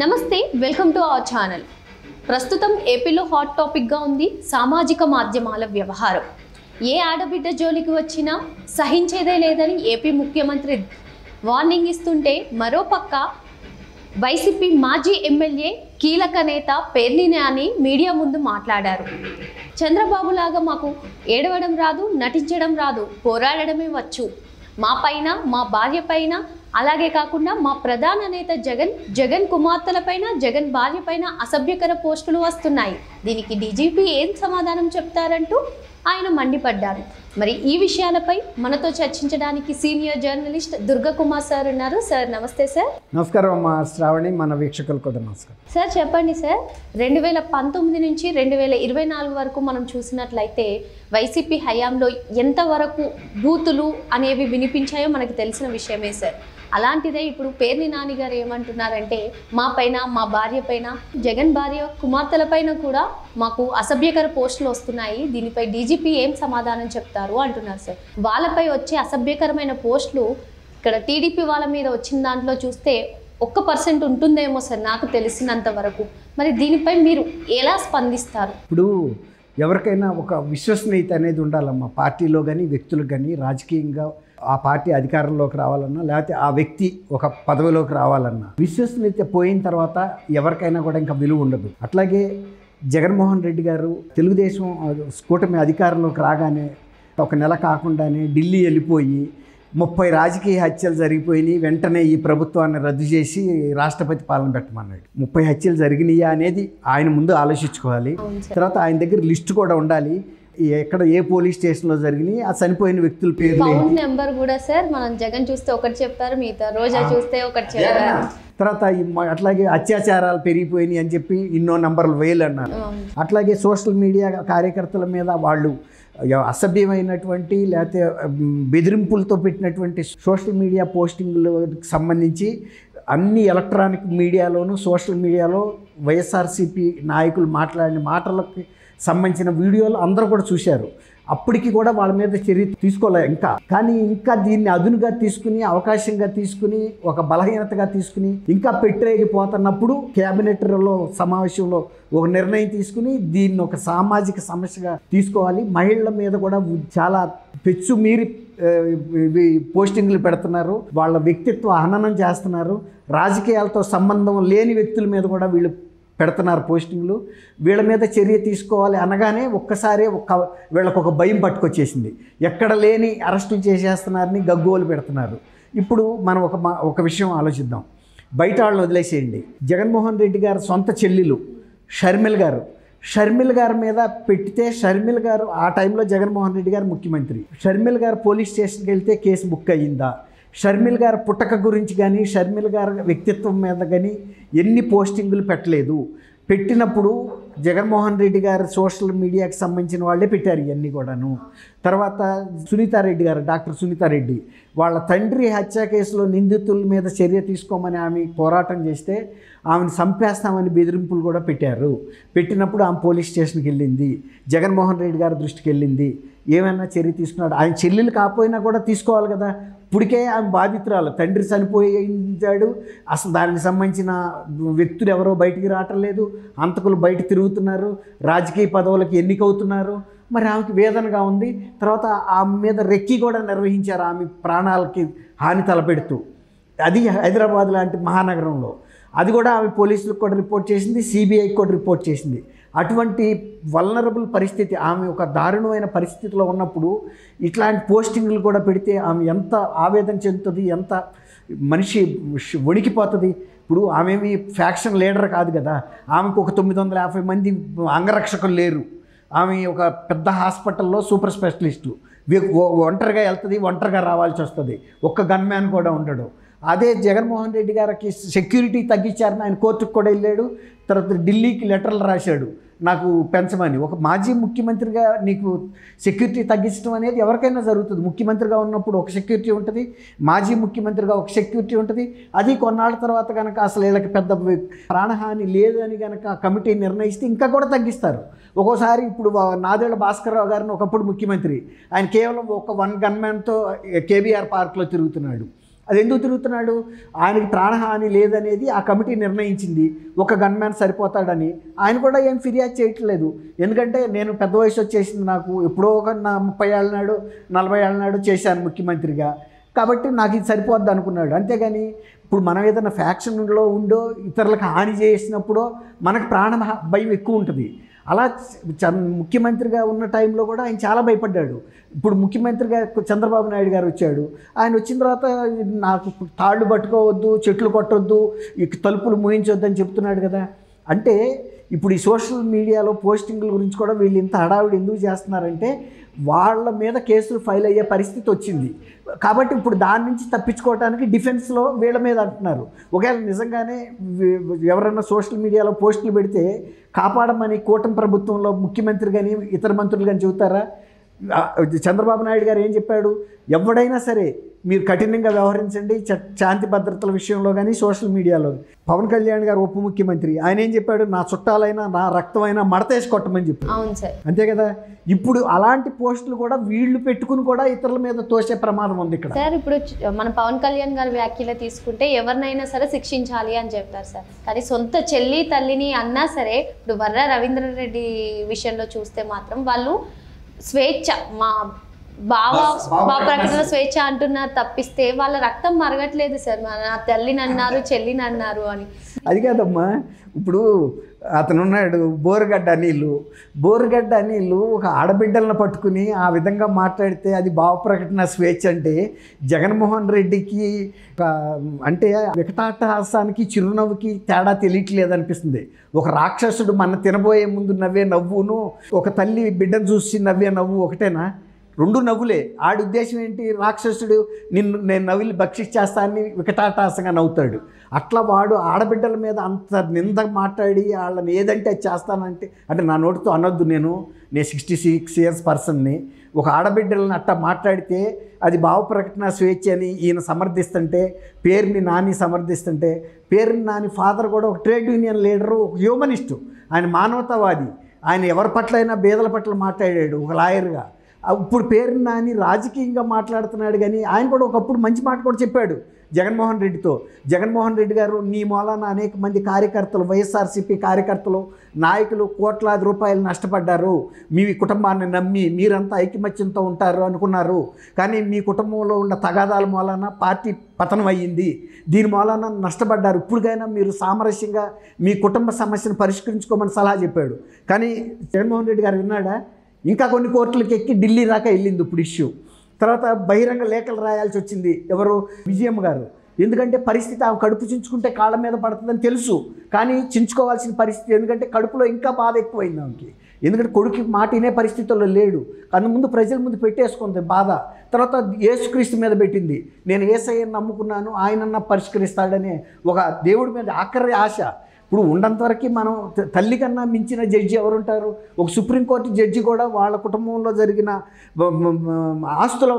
నమస్తే, welcome to our channel. ప్రస్తుతం ఏపీలో హాట్ టాపిక్గా ఉంది సామాజిక మాధ్యమాల వ్యవహారం. ఏ ఆడబిడ్డ జోలికి వచ్చినా సహించేదే లేదని ఏపీ ముఖ్యమంత్రి వార్నింగ్ ఇస్తుంటే, మరోపక్క వైసీపీ మాజీ ఎమ్మెల్యే కీలక నేత పేర్ని నాని మీడియా ముందు మాట్లాడారు. చంద్రబాబు లాగా మాకు ఏడవడం రాదు, నటించడం రాదు, పోరాడడమే వచ్చు. మా పైన, మా భార్య పైన, అలాగే కాకుండా మా ప్రధాన నేత జగన్ కుమార్తెలపైన, జగన్ భార్య పైన అసభ్యకర పోస్టులు వస్తున్నాయి. దీనికి డీజీపీ ఏం సమాధానం చెప్తారంటూ ఆయన మండిపడ్డారు. మరి ఈ విషయాలపై మనతో చర్చించడానికి సీనియర్ జర్నలిస్ట్ దుర్గకుమార్ సార్ ఉన్నారు. సార్ నమస్తే. సార్ నమస్కారం అమ్మా శ్రావణి, మన వీక్షకులు కూడా నమస్కారం. సార్ చెప్పండి సార్, 2019 నుంచి 2024 వరకు మనం చూసినట్లయితే వైసీపీ హయాంలో ఎంతవరకు బూతులు అనేవి వినిపించాయో మనకు తెలిసిన విషయమే సార్. అలాంటిదే ఇప్పుడు పేర్ని నాని గారు ఏమంటున్నారంటే, మా పైన, మా భార్య పైన, జగన్ భార్య కుమార్తెల పైన కూడా మాకు అసభ్యకర పోస్టులు వస్తున్నాయి. దీనిపై డీజీపీ ఏం సమాధానం చెప్తారు అంటున్నారు సార్. వాళ్ళపై వచ్చే అసభ్యకరమైన పోస్టులు ఇక్కడ టీడీపీ వాళ్ళ మీద వచ్చిన దాంట్లో చూస్తే 1% ఉంటుందేమో సార్ నాకు తెలిసినంత వరకు. మరి దీనిపై మీరు ఎలా స్పందిస్తారు? ఇప్పుడు ఎవరికైనా ఒక విశ్వసనీయత అనేది ఉండాలమ్మా, పార్టీలో కానీ వ్యక్తులకు కానీ. రాజకీయంగా ఆ పార్టీ అధికారంలోకి రావాలన్నా, లేకపోతే ఆ వ్యక్తి ఒక పదవిలోకి రావాలన్నా విశ్వసనీయత పోయిన తర్వాత ఎవరికైనా కూడా ఇంకా విలువ ఉండదు. అట్లాగే జగన్మోహన్ రెడ్డి గారు తెలుగుదేశం కూటమి అధికారంలోకి రాగానే ఒక నెల కాకుండానే ఢిల్లీ వెళ్ళిపోయి 30 రాజకీయ హత్యలు జరిగిపోయినాయి, వెంటనే ఈ ప్రభుత్వాన్ని రద్దు చేసి రాష్ట్రపతి పాలన పెట్టమన్నాడు. 30 హత్యలు జరిగినాయా అనేది ఆయన ముందు ఆలోచించుకోవాలి. తర్వాత ఆయన దగ్గర లిస్టు కూడా ఉండాలి, ఎక్కడ ఏ పోలీస్ స్టేషన్లో జరిగినాయి, ఆ చనిపోయిన వ్యక్తుల పేర్లు, కౌంట్ నెంబర్ కూడా సార్. మనం జగన్ చూస్తే ఒకటి చెప్పారు, మిగతా రోజా చూస్తే ఒకటి చెప్పారు. తర్వాత అట్లాగే అత్యాచారాలు పెరిగిపోయినాయి అని చెప్పి ఇన్నో నంబర్లు వేలు అన్నారు. అట్లాగే సోషల్ మీడియా కార్యకర్తల మీద వాళ్ళు అసభ్యమైనటువంటి లేకపోతే బెదిరింపులతో పెట్టినటువంటి సోషల్ మీడియా పోస్టింగ్లకు సంబంధించి అన్ని ఎలక్ట్రానిక్ మీడియాలోనూ సోషల్ మీడియాలో వైఎస్ఆర్సీపీ నాయకులు మాట్లాడిన మాటలకు సంబంధించిన వీడియోలు అందరూ కూడా చూశారు. అప్పటికి కూడా వాళ్ళ మీద చర్య తీసుకోలే కానీ దీన్ని అదునుగా తీసుకుని, అవకాశంగా తీసుకుని, ఒక బలహీనతగా తీసుకుని ఇంకా పెట్టేగిపోతున్నప్పుడు క్యాబినెట్లో సమావేశంలో ఒక నిర్ణయం తీసుకుని దీన్ని ఒక సామాజిక సమస్యగా తీసుకోవాలి. మహిళల మీద కూడా చాలా పెచ్చు మీరి పోస్టింగ్లు పెడుతున్నారు, వాళ్ళ వ్యక్తిత్వ హననం చేస్తున్నారు. రాజకీయాలతో సంబంధం లేని వ్యక్తుల మీద కూడా వీళ్ళు పెడుతున్నారు పోస్టింగ్లు. వీళ్ళ మీద చర్య తీసుకోవాలి అనగానే ఒక్కసారి వీళ్ళకు ఒక భయం పట్టుకొచ్చేసింది. ఎక్కడ లేని అరెస్టులు చేసేస్తున్నారని గగ్గోలు పెడుతున్నారు. ఇప్పుడు మనం ఒక విషయం ఆలోచిద్దాం. బయట వాళ్ళని వదిలేసేయండి. జగన్మోహన్ రెడ్డి గారు సొంత చెల్లెలు షర్మిల గారి మీద పెడితే, షర్మిల గారు ఆ టైంలో జగన్మోహన్ రెడ్డి గారు ముఖ్యమంత్రి, షర్మిల గారు పోలీస్ స్టేషన్కి వెళ్తే కేసు బుక్ అయ్యిందా? షర్మిల గారి పుట్టక గురించి కానీ, షర్మిల గారి వ్యక్తిత్వం మీద కానీ ఎన్ని పోస్టింగులు పెట్టలేదు. పెట్టినప్పుడు జగన్మోహన్ రెడ్డి గారు సోషల్ మీడియాకి సంబంధించిన వాళ్ళే పెట్టారు ఇవన్నీ కూడాను. తర్వాత సునీతారెడ్డి గారు, డాక్టర్ సునీతారెడ్డి, వాళ్ళ తండ్రి హత్య కేసులో నిందితుల మీద చర్య తీసుకోమని ఆమె పోరాటం చేస్తే ఆమెను చంపేస్తామని బెదిరింపులు కూడా పెట్టారు. పెట్టినప్పుడు ఆమె పోలీస్ స్టేషన్కి వెళ్ళింది, జగన్మోహన్ రెడ్డి గారి దృష్టికి వెళ్ళింది, ఏమైనా చర్య తీసుకున్నాడు. ఆయన చెల్లెలు కాకపోయినా కూడా తీసుకోవాలి కదా. ఇప్పటికే ఆమె బాధితురాలు, తండ్రి చనిపోయించాడు, అసలు దానికి సంబంధించిన వ్యక్తులు ఎవరో బయటికి రావటం లేదు, హంతకులు బయట తిరుగుతున్నారు, రాజకీయ పదవులకు ఎన్నికవుతున్నారు. మరి ఆమెకి వేదనగా ఉంది. తర్వాత ఆమె మీద రెక్కి కూడా నిర్వహించారు, ఆమె ప్రాణాలకి హాని తలపెడుతూ. అది హైదరాబాద్ లాంటి మహానగరంలో. అది కూడా ఆమె పోలీసులకు కూడా రిపోర్ట్ చేసింది, సిబిఐకి కూడా రిపోర్ట్ చేసింది. అటువంటి వల్నరబుల్ పరిస్థితి, ఆమె ఒక దారుణమైన పరిస్థితిలో ఉన్నప్పుడు ఇట్లాంటి పోస్టింగ్లు కూడా పెడితే ఆమె ఎంత ఆవేదన చెందుతుంది, ఎంత మనిషి వణికిపోతుంది. ఇప్పుడు ఆమెమి ఫ్యాక్షన్ లీడర్ కాదు కదా, ఆమెకు ఒక 950 మంది అంగరక్షకులు లేరు. ఆమె ఒక పెద్ద హాస్పిటల్లో సూపర్ స్పెషలిస్టు, ఒంటరిగా వెళ్తుంది, ఒంటరిగా రావాల్సి వస్తుంది, ఒక్క గన్మ్యాన్ కూడా ఉండడు. అదే జగన్మోహన్ రెడ్డి గారికి సెక్యూరిటీ తగ్గించారని ఆయన కోర్టుకు కూడా వెళ్ళాడు. తర్వాత ఢిల్లీకి లెటర్లు రాశాడు, నాకు పెంచమని. ఒక మాజీ ముఖ్యమంత్రిగా నీకు సెక్యూరిటీ తగ్గించడం అనేది ఎవరికైనా జరుగుతుంది. ముఖ్యమంత్రిగా ఉన్నప్పుడు ఒక సెక్యూరిటీ ఉంటుంది, మాజీ ముఖ్యమంత్రిగా ఒక సెక్యూరిటీ ఉంటుంది. అది కొన్నాళ్ళ తర్వాత కనుక అసలు వీళ్ళకి పెద్ద ప్రాణహాని లేదని కనుక కమిటీ నిర్ణయిస్తే ఇంకా కూడా తగ్గిస్తారు. ఒక్కోసారి ఇప్పుడు నాదేళ్ల భాస్కర్రావు గారిని ఒకప్పుడు ముఖ్యమంత్రి, ఆయన కేవలం ఒక 1 గన్మ్యాన్తో కేబీఆర్ పార్క్లో తిరుగుతున్నాడు. అది ఎందుకు తిరుగుతున్నాడు? ఆయనకి ప్రాణహాని లేదనేది ఆ కమిటీ నిర్ణయించింది. ఒక గన్మ్యాన్ సరిపోతాడని. ఆయన కూడా ఏం ఫిర్యాదు చేయట్లేదు. ఎందుకంటే నేను పెద్ద వయసు వచ్చేసింది, నాకు ఎప్పుడో ఒక 30 ఏళ్ళ నాడు 40 ఏళ్ళ నాడు చేశాను ముఖ్యమంత్రిగా, కాబట్టి నాకు ఇది సరిపోద్ది అనుకున్నాడు. అంతేగాని ఇప్పుడు మనం ఏదైనా ఫ్యాక్షన్లో ఉండో ఇతరులకు హాని చేసినప్పుడో మనకు భయం ఎక్కువ ఉంటుంది. అలా ముఖ్యమంత్రిగా ఉన్న టైంలో కూడా ఆయన చాలా భయపడ్డాడు. ఇప్పుడు ముఖ్యమంత్రిగా చంద్రబాబు నాయుడు గారు వచ్చాడు. ఆయన వచ్చిన తర్వాత నాకు తాళ్ళు పట్టుకోవద్దు, చెట్లు కొట్టొద్దు, తలుపులు మూయించొద్దు అని చెప్తున్నాడు కదా. అంటే ఇప్పుడు ఈ సోషల్ మీడియాలో పోస్టింగ్ల గురించి కూడా వీళ్ళు ఇంత హడావిడి ఎందుకు చేస్తున్నారంటే వాళ్ళ మీద కేసులు ఫైల్ అయ్యే పరిస్థితి వచ్చింది. కాబట్టి ఇప్పుడు దాని నుంచి తప్పించుకోవడానికి డిఫెన్స్లో వీళ్ళ మీద అంటున్నారు. ఒకవేళ నిజంగానే ఎవరన్నా సోషల్ మీడియాలో పోస్టులు పెడితే కాపాడమని కూటమి ప్రభుత్వంలో ముఖ్యమంత్రి కానీ ఇతర మంత్రులు కానీ చెబుతారా? చంద్రబాబు నాయుడు గారు ఏం చెప్పాడు? ఎవడైనా సరే మీరు కఠినంగా వ్యవహరించండి శాంతి భద్రతల విషయంలో కానీ సోషల్ మీడియాలో. పవన్ కళ్యాణ్ గారు ఉప ముఖ్యమంత్రి, ఆయన ఏం చెప్పాడు? నా చుట్టాలైనా నా రక్తమైనా మడతేసి కొట్టమని చెప్పాడు. అవును సార్, అంతే కదా. ఇప్పుడు అలాంటి పోస్టులు కూడా వీళ్ళు పెట్టుకుని కూడా ఇతరుల మీద తోసే ప్రమాదం ఉంది ఇక్కడ. సార్ ఇప్పుడు మన పవన్ కళ్యాణ్ గారి వ్యాఖ్యలు తీసుకుంటే ఎవరినైనా సరే శిక్షించాలి అని చెప్తారు సార్. కానీ సొంత చెల్లి తల్లిని అన్నా సరే, ఇప్పుడు వర్ర రవీంద్రారెడ్డి విషయంలో చూస్తే మాత్రం వాళ్ళు స్వేచ్ఛ, మా బావ ప్రకటన స్వేచ్ఛ అంటున్నారు తప్పిస్తే వాళ్ళ రక్తం మరగట్లేదు సార్. నా తల్లిని అన్నారు, చెల్లిని అన్నారు అని. అది కాదమ్మా, ఇప్పుడు అతను ఉన్నాడు బోరుగడ్డ అనిలు ఒక ఆడబిడ్డలను పట్టుకుని ఆ విధంగా మాట్లాడితే అది భావ ప్రకటన స్వేచ్ఛ అంటే జగన్మోహన్ రెడ్డికి అంటే వికటాట్టహాసానికి చిరునవ్వుకి తేడా తెలియట్లేదు అనిపిస్తుంది. ఒక రాక్షసుడు మన తినబోయే ముందు నవ్వే నవ్వును ఒక తల్లి బిడ్డను చూసి నవ్వే నవ్వు ఒకటేనా? రెండు నవ్వులే. ఆడి ఉద్దేశం ఏంటి? రాక్షసుడు నేను నవ్వులు భక్షించేస్తానని వికటాటాసంగా నవ్వుతాడు. అట్లా వాడు ఆడబిడ్డల మీద అంత నింద మాట్లాడి వాళ్ళని ఏదంటే అది చేస్తానంటే, అంటే నా నోటితో అనొద్దు, నేను 66 ఇయర్స్ పర్సన్ని, ఒక ఆడబిడ్డలను అట్లా మాట్లాడితే అది భావ ప్రకటన స్వేచ్ఛ అని ఈయన సమర్థిస్తుంటే, పేరుని నాని సమర్థిస్తుంటే, పేరుని నాని ఫాదర్ కూడా ఒక ట్రేడ్ యూనియన్ లీడరు, ఒక హ్యూమనిస్టు, ఆయన మానవతావాది, ఆయన ఎవరి పట్ల అయినా బేదల పట్ల మాట్లాడాడు ఒక లాయర్గా. ఇప్పుడు పేరుని నాని రాజకీయంగా మాట్లాడుతున్నాడు. కానీ ఆయన కూడా ఒకప్పుడు మంచి మాట కూడా చెప్పాడు జగన్మోహన్ రెడ్డితో. జగన్మోహన్ రెడ్డి గారు, నీ మూలాన అనేక మంది కార్యకర్తలు, వైఎస్ఆర్సీపీ కార్యకర్తలు, నాయకులు కోట్లాది రూపాయలు నష్టపడ్డారు, మీ కుటుంబాన్ని నమ్మి మీరంతా ఐకమత్యంతో ఉంటారు అనుకున్నారు, కానీ మీ కుటుంబంలో ఉన్న తగాదాల మూలాన పార్టీ పతనం అయ్యింది, దీని మూలాన నష్టపడ్డారు, ఇప్పుడుకైనా మీరు సామరస్యంగా మీ కుటుంబ సమస్యను పరిష్కరించుకోమని సలహా చెప్పాడు. కానీ జగన్మోహన్ రెడ్డి గారు విన్నాడా? ఇంకా కొన్ని కోర్టులకు ఎక్కి ఢిల్లీ దాకా వెళ్ళింది ఇప్పుడు ఇష్యూ. తర్వాత బహిరంగ లేఖలు రాయాల్సి వచ్చింది ఎవరు? విజయమ్మ గారు. ఎందుకంటే పరిస్థితి ఆమె కడుపు చించుకుంటే కాళ్ళ మీద పడుతుందని తెలుసు, కానీ చించుకోవాల్సిన పరిస్థితి, ఎందుకంటే కడుపులో ఇంకా బాధ ఎక్కువైంది ఆమెకి. ఎందుకంటే కొడుకు మాట వినే పరిస్థితుల్లో లేడు, అందుముందు ప్రజల ముందు పెట్టేసుకుంది బాధ. తర్వాత యేసుక్రీస్తు మీద పెట్టింది, నేను యేసయ్యను నమ్ముకున్నాను, ఆయనన్నా పరిష్కరిస్తాడనే ఒక దేవుడి మీద ఆఖరి ఆశ. ఇప్పుడు ఉన్నంతవరకు మనం తల్లి కన్నా మించిన జడ్జి ఎవరుంటారు? ఒక సుప్రీంకోర్టు జడ్జి కూడా వాళ్ళ కుటుంబంలో జరిగిన ఆస్తుల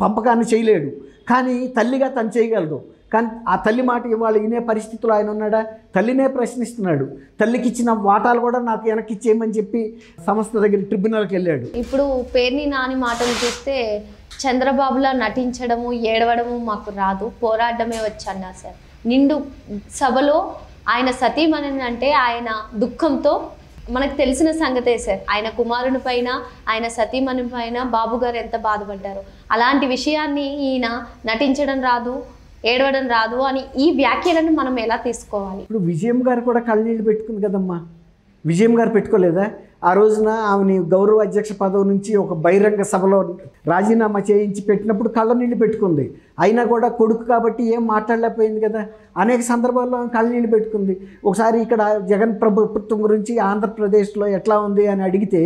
పంపకాన్ని చేయలేడు, కానీ తల్లిగా తను చేయగలదు. కానీ ఆ తల్లి మాట ఇవాళ వినే పరిస్థితుల్లో ఆయన ఉన్నాడా? తల్లినే ప్రశ్నిస్తున్నాడు. తల్లికి ఇచ్చిన వాటాలు కూడా నాకు వెనక్కి ఇచ్చేయమని చెప్పి సంస్థ దగ్గర ట్రిబ్యునల్కి వెళ్ళాడు. ఇప్పుడు పేర్ని నాని మాటలు చూస్తే చంద్రబాబులా నటించడము, ఏడవడము మాకు రాదు, పోరాడమే వచ్చన్నారు సార్. నిండు సభలో ఆయన సతీమణి అంటే ఆయన దుఃఖంతో మనకు తెలిసిన సంగతే సార్. ఆయన కుమారుని పైన, ఆయన సతీమణి పైన బాబు గారు ఎంత బాధపడ్డారు. అలాంటి విషయాన్ని ఈయన నటించడం రాదు, ఏడవడం రాదు అని ఈ వ్యాఖ్యలను మనం ఎలా తీసుకోవాలి? ఇప్పుడు విజయం గారు కూడా కళ్ళనీళ్ళు పెట్టుకుంది కదమ్మా. విజయం గారు పెట్టుకోలేదా? ఆ రోజున ఆమెని గౌరవ అధ్యక్ష పదవి నుంచి ఒక బహిరంగ సభలో రాజీనామా చేయించి పెట్టినప్పుడు కళ్ళనీళ్ళు పెట్టుకుంది. అయినా కూడా కొడుకు కాబట్టి ఏం మాట్లాడలేకపోయింది కదా. అనేక సందర్భాల్లో ఆమె కళ్ళనీళ్ళు పెట్టుకుంది. ఒకసారి ఇక్కడ జగన్ ప్రభుత్వం గురించి ఆంధ్రప్రదేశ్లో ఎట్లా ఉంది అని అడిగితే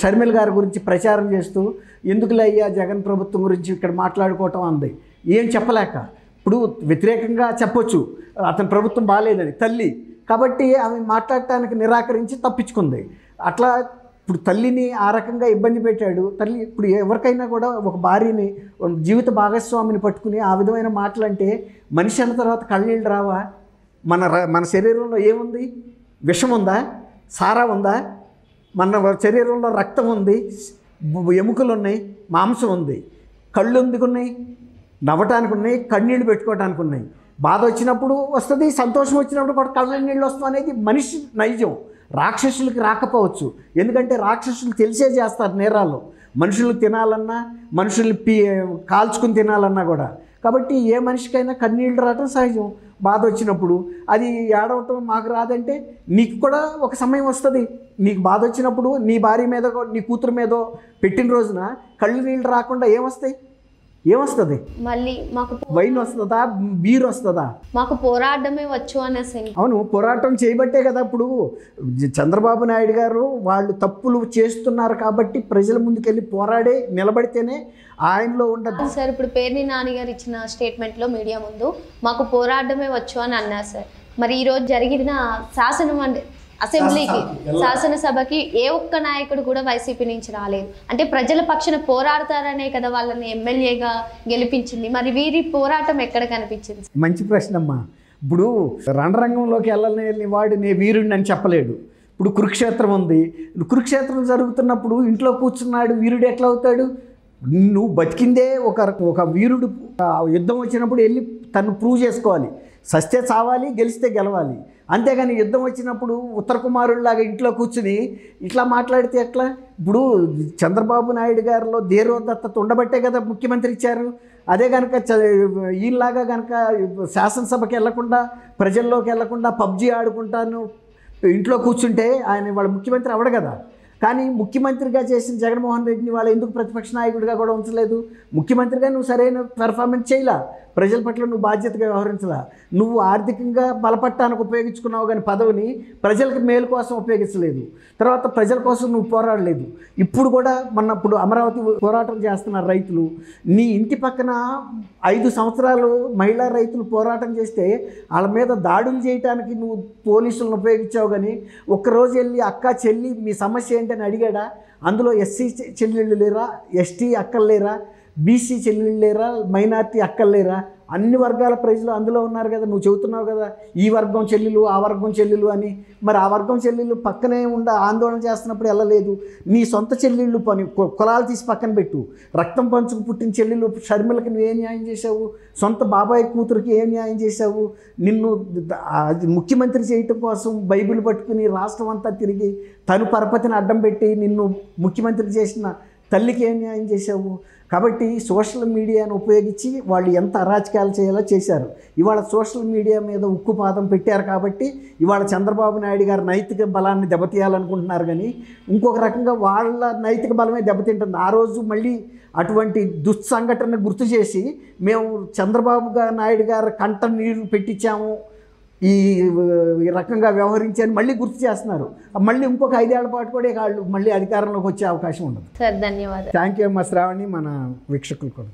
షర్మిల గారి గురించి ప్రచారం చేస్తూ, ఎందుకులే అయ్యా జగన్ ప్రభుత్వం గురించి ఇక్కడ మాట్లాడుకోవటం అంది. ఏం చెప్పలేక, ఇప్పుడు వ్యతిరేకంగా చెప్పొచ్చు అతని ప్రభుత్వం బాగాలేదని తల్లి, కాబట్టి ఆమె మాట్లాడటానికి నిరాకరించి తప్పించుకుంది. అట్లా ఇప్పుడు తల్లిని ఆ రకంగా ఇబ్బంది పెట్టాడు. తల్లి ఇప్పుడు ఎవరికైనా కూడా ఒక భార్యని, జీవిత భాగస్వామిని పట్టుకుని ఆ విధమైన మాటలంటే మనిషి అన్న తర్వాత కళ్ళనీళ్ళు రావా? మన శరీరంలో ఏముంది? విషం ఉందా? సారా ఉందా? మన శరీరంలో రక్తం ఉంది, ఎముకలు ఉన్నాయి, మాంసం ఉంది, కళ్ళు ఎందుకున్నాయి? నవ్వటానికి ఉన్నాయి, కన్నీళ్ళు పెట్టుకోవటానికి ఉన్నాయి. బాధ వచ్చినప్పుడు వస్తుంది, సంతోషం వచ్చినప్పుడు కూడా కళ్ళ నీళ్ళు వస్తాం అనేది మనిషి నైజం. రాక్షసులకి రాకపోవచ్చు, ఎందుకంటే రాక్షసులు తెలిసే చేస్తారు నేరాలు. మనుషులు తినాలన్నా, మనుషుల్ని కాల్చుకుని తినాలన్నా కూడా. కాబట్టి ఏ మనిషికైనా కన్నీళ్ళు రావటం సహజం. బాధ వచ్చినప్పుడు అది ఏడవటం మాకు రాదంటే నీకు కూడా ఒక సమయం వస్తుంది. నీకు బాధ వచ్చినప్పుడు నీ భార్య మీద, నీ కూతురు మీదో పెట్టిన రోజున కళ్ళు నీళ్ళు రాకుండా ఏమొస్తుంది? మళ్ళీ మాకు వైన్ వస్తుందా, బీర్ వస్తుందా? మాకు పోరాడమే వచ్చు అనేసి. అవును, పోరాటం చేయబట్టే కదా ఇప్పుడు చంద్రబాబు నాయుడు గారు వాళ్ళు తప్పులు చేస్తున్నారు కాబట్టి ప్రజల ముందుకెళ్ళి పోరాడే నిలబడితేనే ఆయనలో ఉండదు. సార్ ఇప్పుడు పేర్ని నాని గారు ఇచ్చిన స్టేట్మెంట్లో మీడియా ముందు మాకు పోరాడమే వచ్చు అని అన్నారు సార్. మరి ఈరోజు జరిగిన అసెంబ్లీకి, శాసనసభకి ఏ ఒక్క నాయకుడు కూడా వైసీపీ నుంచి రాలేదు. అంటే ప్రజల పక్షాన పోరాడతారనే కదా వాళ్ళని ఎమ్మెల్యేగా గెలిపించింది. మరి వీరి పోరాటం ఎక్కడ కనిపించింది? మంచి ప్రశ్న అమ్మా. ఇప్పుడు రణరంగంలోకి వెళ్ళని వాడు నే వీరుడిని అని చెప్పలేడు. ఇప్పుడు కురుక్షేత్రం ఉంది, కురుక్షేత్రం జరుగుతున్నప్పుడు ఇంట్లో కూర్చున్నాడు వీరుడు ఎట్లా అవుతాడు? నువ్వు బతికిందే ఒక వీరుడు. యుద్ధం వచ్చినప్పుడు వెళ్ళి తను ప్రూవ్ చేసుకోవాలి. సస్తే చావాలి, గెలిస్తే గెలవాలి. అంతేగాని యుద్ధం వచ్చినప్పుడు ఉత్తర కుమారుడిలాగా ఇంట్లో కూర్చుని ఇట్లా మాట్లాడితే ఎట్లా? ఇప్పుడు చంద్రబాబు నాయుడు గారిలో ధీరోదత్తత ఉండబట్టే కదా ముఖ్యమంత్రి ఇచ్చారు. అదే కనుక ఈలాగా కనుక శాసనసభకి వెళ్లకుండా, ప్రజల్లోకి వెళ్లకుండా పబ్జీ ఆడుకుంటాను ఇంట్లో కూర్చుంటే ఆయన వాళ్ళ ముఖ్యమంత్రి అవడు కదా. కానీ ముఖ్యమంత్రిగా చేసిన జగన్మోహన్ రెడ్డిని వాళ్ళు ఎందుకు ప్రతిపక్ష నాయకుడిగా కూడా ఉంచలేదు? ముఖ్యమంత్రిగా నువ్వు సరైన పెర్ఫార్మెన్స్ చేయలా, ప్రజల పట్ల నువ్వు బాధ్యతగా వ్యవహరించలా. నువ్వు ఆర్థికంగా బలపట్టానికి ఉపయోగించుకున్నావు కానీ పదవిని ప్రజలకు మేలు కోసం ఉపయోగించలేదు. తర్వాత ప్రజల కోసం నువ్వు పోరాడలేదు. ఇప్పుడు కూడా మొన్నప్పుడు అమరావతి పోరాటం చేస్తున్నారు రైతులు. నీ ఇంటి పక్కన 5 సంవత్సరాలు మహిళా రైతులు పోరాటం చేస్తే వాళ్ళ మీద దాడులు చేయడానికి నువ్వు పోలీసులను ఉపయోగించావు. కానీ ఒక్కరోజు వెళ్ళి అక్క చెల్లి మీ సమస్య ఏంటని అడిగాడా? అందులో ఎస్సీ చెల్లెళ్ళు లేరా, ఎస్టీ అక్కలు లేరా, బీసీ చెల్లెళ్ళు లేరా, మైనార్టీ అక్కలు లేరా? అన్ని వర్గాల ప్రజలు అందులో ఉన్నారు కదా. నువ్వు చెబుతున్నావు కదా ఈ వర్గం చెల్లెలు, ఆ వర్గం చెల్లెలు అని. మరి ఆ వర్గం చెల్లెళ్ళు పక్కనే ఆందోళన చేస్తున్నప్పుడు వెళ్ళలేదు. నీ సొంత చెల్లెళ్ళు కులాలు తీసి పక్కన పెట్టు. రక్తం పంచుకు పుట్టిన చెల్లెలు షర్మిలకి నువ్వు ఏం న్యాయం చేశావు? సొంత బాబాయ్ కూతురికి ఏం న్యాయం చేశావు? నిన్ను ముఖ్యమంత్రి చేయటం కోసం బైబిల్ పట్టుకుని రాష్ట్రం అంతా తిరిగి తను పరపతిని అడ్డం పెట్టి నిన్ను ముఖ్యమంత్రి చేసిన తల్లికి ఏం న్యాయం చేశావు? కాబట్టి సోషల్ మీడియాను ఉపయోగించి వాళ్ళు ఎంత అరాచకాలు చేయాలో చేశారు. ఇవాళ సోషల్ మీడియా మీద ఉక్కుపాదం పెట్టారు కాబట్టి ఇవాళ చంద్రబాబు నాయుడు గారు నైతిక బలాన్ని దెబ్బతీయాలనుకుంటున్నారు. కానీ ఇంకొక రకంగా వాళ్ళ నైతిక బలమే దెబ్బతింటుంది. ఆ రోజు మళ్ళీ అటువంటి దుస్సంఘటన గుర్తు చేసి మేము చంద్రబాబు నాయుడు గారు కంట నీరు పెట్టించాము, ఈ రకంగా వ్యవహరించని మళ్ళీ గుర్తు చేస్తున్నారు. మళ్ళీ ఇంకొక 5 ఏళ్ల పాటు కూడా వాళ్ళు మళ్ళీ అధికారంలోకి వచ్చే అవకాశం ఉండదు. సార్ ధన్యవాదాలు. థ్యాంక్ యూ అమ్మా శ్రావణి, మన వీక్షకులు కూడా.